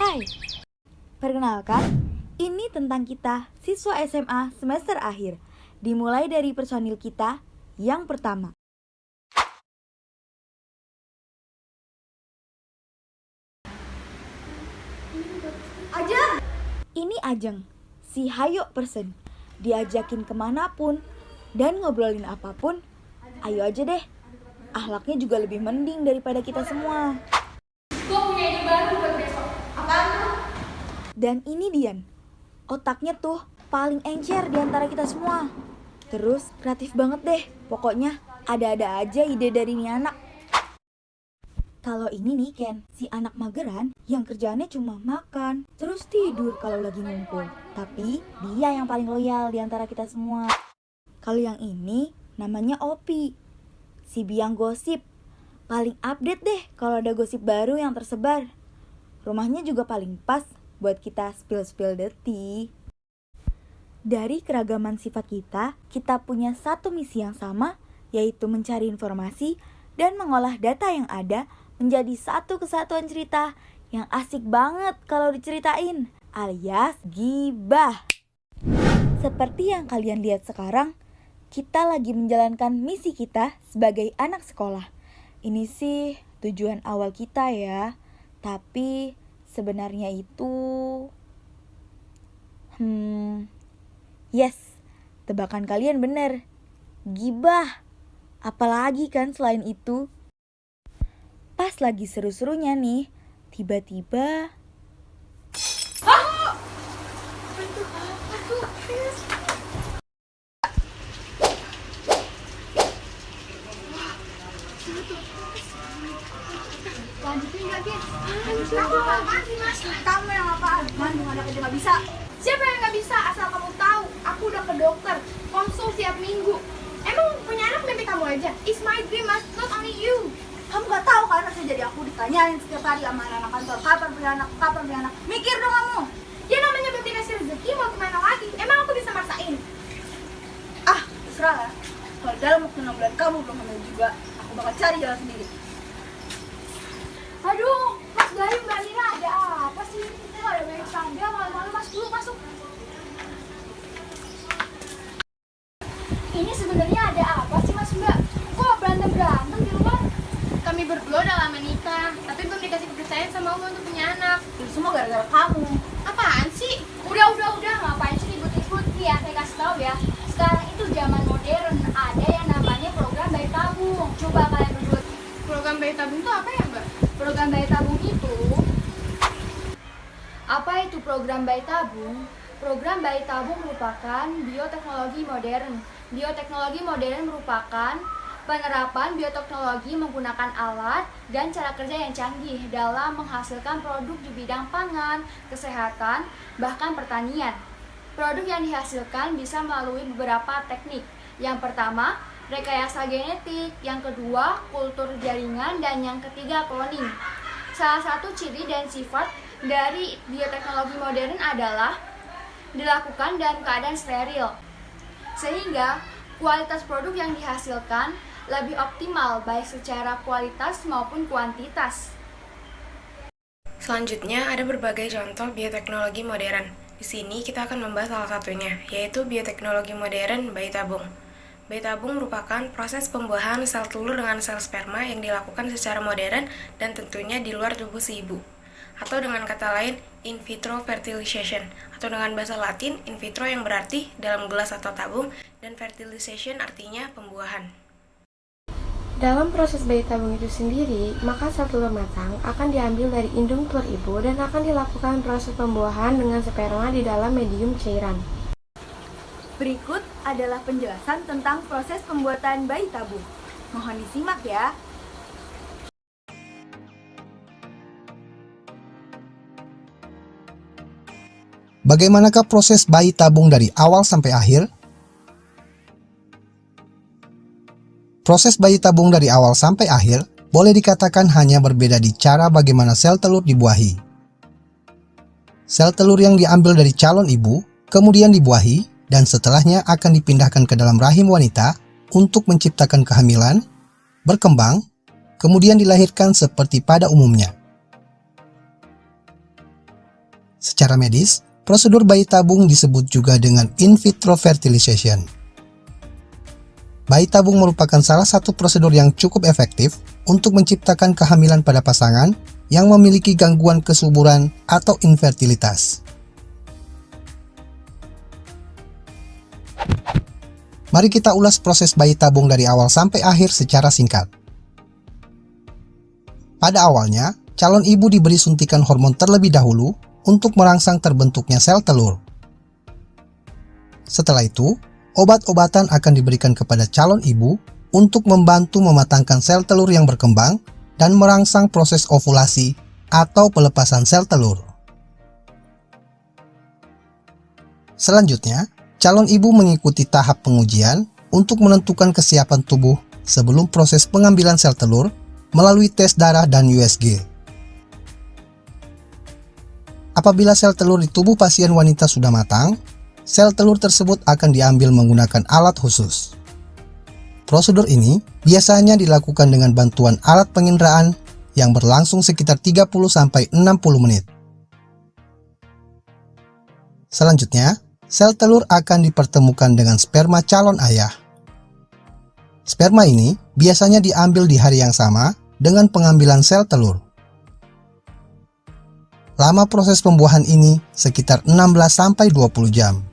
Hai, perkenalkan, ini tentang kita, siswa SMA semester akhir. Dimulai dari personil kita yang pertama. Ajeng! Ini Ajeng, si hayo person. Diajakin kemanapun dan ngobrolin apapun, ayo aja deh. Akhlaknya juga lebih mending daripada kita semua. Gue punya ide baru buat besok. Apaan tuh? Dan ini Dian, otaknya tuh paling encer di antara kita semua. Terus kreatif banget deh, pokoknya ada-ada aja ide dari nih anak. Kalau ini nih Ken, si anak mageran yang kerjaannya cuma makan, terus tidur kalau lagi ngumpul. Tapi dia yang paling loyal di antara kita semua. Kalau yang ini namanya Opi, si biang gosip. Paling update deh kalau ada gosip baru yang tersebar. Rumahnya juga paling pas buat kita spill-spill detik. Dari keragaman sifat kita punya satu misi yang sama, yaitu mencari informasi dan mengolah data yang ada menjadi satu kesatuan cerita yang asik banget kalau diceritain, alias gibah. Seperti yang kalian lihat sekarang, kita lagi menjalankan misi kita sebagai anak sekolah. Ini sih tujuan awal kita ya, tapi sebenarnya itu... Yes, tebakan kalian bener. Gibah. Apalagi kan selain itu? Pas lagi seru-serunya nih, tiba-tiba... Lanjutin gak, Gen? Kamu apaan sih, Mas? Kamu yang apaan? Bandung anak aja gak bisa. Siapa yang gak bisa? Asal kamu tahu, aku udah ke dokter, konsul tiap minggu. Emang punya anak mimpi kamu aja? It's my dream, Mas, not only you. Kamu gak tahu kan rasanya jadi aku ditanyain setiap hari sama anak kantor, kapan punya anak, mikir dong kamu. Ya namanya belum dikasih rezeki, mau gimana lagi? Emang aku bisa maksain? Ah, terserah lah. Kalau dalam waktu 6 bulan kamu belum hamil juga, aku bakal cari jalan sendiri. Aduh, Mas Bayu, Mbak Mira, ada apa sih? Kita gak ada banyak tanda, malu-malu. Mas dulu masuk. Ini sebenarnya ada apa sih, Mas Mbak? Kok berantem di rumah? Kami berdua udah lama nikah, tapi belum dikasih kepercayaan sama Allah untuk punya anak. Itu semua gara-gara kamu. Apaan sih? Udah, ngapain sih ribut-ribut? Nih ya, saya kasih tahu ya. Sekarang itu zaman modern, ada yang namanya program bayi tabung. Coba kalian berdua. Program bayi tabung itu apa ya, Mbak? Program bayi tabung itu... Apa itu program bayi tabung? Program bayi tabung merupakan bioteknologi modern. Bioteknologi modern merupakan penerapan bioteknologi menggunakan alat dan cara kerja yang canggih dalam menghasilkan produk di bidang pangan, kesehatan, bahkan pertanian. Produk yang dihasilkan bisa melalui beberapa teknik. Yang pertama, rekayasa genetik, yang kedua, kultur jaringan, dan yang ketiga, cloning. Salah satu ciri dan sifat dari bioteknologi modern adalah dilakukan dalam keadaan steril, sehingga kualitas produk yang dihasilkan lebih optimal baik secara kualitas maupun kuantitas. Selanjutnya ada berbagai contoh bioteknologi modern. Di sini kita akan membahas salah satunya, yaitu bioteknologi modern bayi tabung. Bayi tabung merupakan proses pembuahan sel telur dengan sel sperma yang dilakukan secara modern dan tentunya di luar tubuh si ibu. Atau dengan kata lain, in vitro fertilization, atau dengan bahasa Latin, in vitro yang berarti dalam gelas atau tabung, dan fertilization artinya pembuahan. Dalam proses bayi tabung itu sendiri, maka sel telur matang akan diambil dari indung telur ibu dan akan dilakukan proses pembuahan dengan sperma di dalam medium cairan. Berikut adalah penjelasan tentang proses pembuatan bayi tabung. Mohon disimak ya. Bagaimanakah proses bayi tabung dari awal sampai akhir? Proses bayi tabung dari awal sampai akhir boleh dikatakan hanya berbeda di cara bagaimana sel telur dibuahi. Sel telur yang diambil dari calon ibu kemudian dibuahi dan setelahnya akan dipindahkan ke dalam rahim wanita untuk menciptakan kehamilan, berkembang, kemudian dilahirkan seperti pada umumnya. Secara medis, prosedur bayi tabung disebut juga dengan in vitro fertilization. Bayi tabung merupakan salah satu prosedur yang cukup efektif untuk menciptakan kehamilan pada pasangan yang memiliki gangguan kesuburan atau infertilitas. Mari kita ulas proses bayi tabung dari awal sampai akhir secara singkat. Pada awalnya, calon ibu diberi suntikan hormon terlebih dahulu untuk merangsang terbentuknya sel telur. Setelah itu, obat-obatan akan diberikan kepada calon ibu untuk membantu mematangkan sel telur yang berkembang dan merangsang proses ovulasi atau pelepasan sel telur. Selanjutnya, calon ibu mengikuti tahap pengujian untuk menentukan kesiapan tubuh sebelum proses pengambilan sel telur melalui tes darah dan USG. Apabila sel telur di tubuh pasien wanita sudah matang, sel telur tersebut akan diambil menggunakan alat khusus. Prosedur ini biasanya dilakukan dengan bantuan alat penginderaan yang berlangsung sekitar 30-60 menit. Selanjutnya, sel telur akan dipertemukan dengan sperma calon ayah. Sperma ini biasanya diambil di hari yang sama dengan pengambilan sel telur. Lama proses pembuahan ini sekitar 16-20 jam.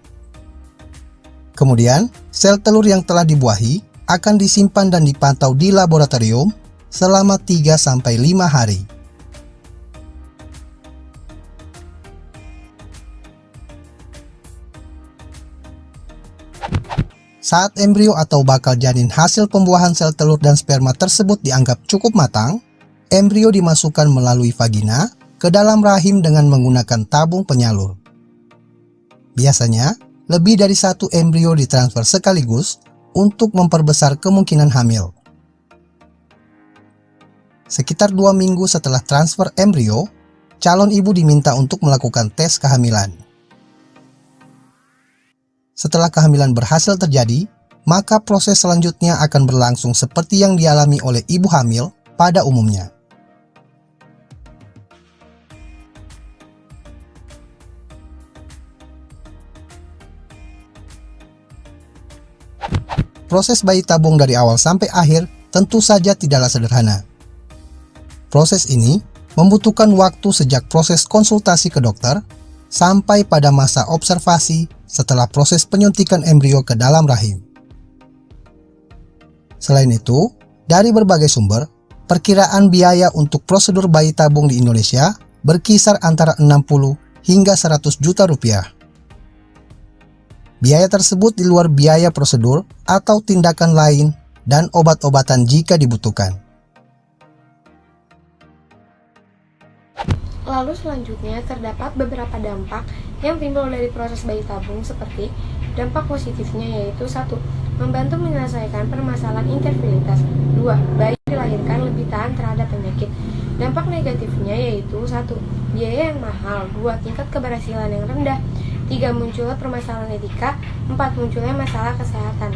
Kemudian, sel telur yang telah dibuahi akan disimpan dan dipantau di laboratorium selama 3-5 hari. Saat embrio atau bakal janin hasil pembuahan sel telur dan sperma tersebut dianggap cukup matang, embrio dimasukkan melalui vagina ke dalam rahim dengan menggunakan tabung penyalur. Biasanya, lebih dari satu embrio ditransfer sekaligus untuk memperbesar kemungkinan hamil. Sekitar 2 minggu setelah transfer embrio, calon ibu diminta untuk melakukan tes kehamilan. Setelah kehamilan berhasil terjadi, maka proses selanjutnya akan berlangsung seperti yang dialami oleh ibu hamil pada umumnya. Proses bayi tabung dari awal sampai akhir tentu saja tidaklah sederhana. Proses ini membutuhkan waktu sejak proses konsultasi ke dokter sampai pada masa observasi setelah proses penyuntikan embrio ke dalam rahim. Selain itu, dari berbagai sumber, perkiraan biaya untuk prosedur bayi tabung di Indonesia berkisar antara 60 hingga 100 juta rupiah. Biaya tersebut di luar biaya prosedur atau tindakan lain dan obat-obatan jika dibutuhkan. Lalu selanjutnya terdapat beberapa dampak yang timbul dari proses bayi tabung seperti dampak positifnya yaitu 1. Membantu menyelesaikan permasalahan infertilitas. 2. Bayi dilahirkan lebih tahan terhadap penyakit. Dampak negatifnya yaitu 1. Biaya yang mahal. 2. Tingkat keberhasilan yang rendah. 3. Munculnya permasalahan etika. 4. Munculnya masalah kesehatan.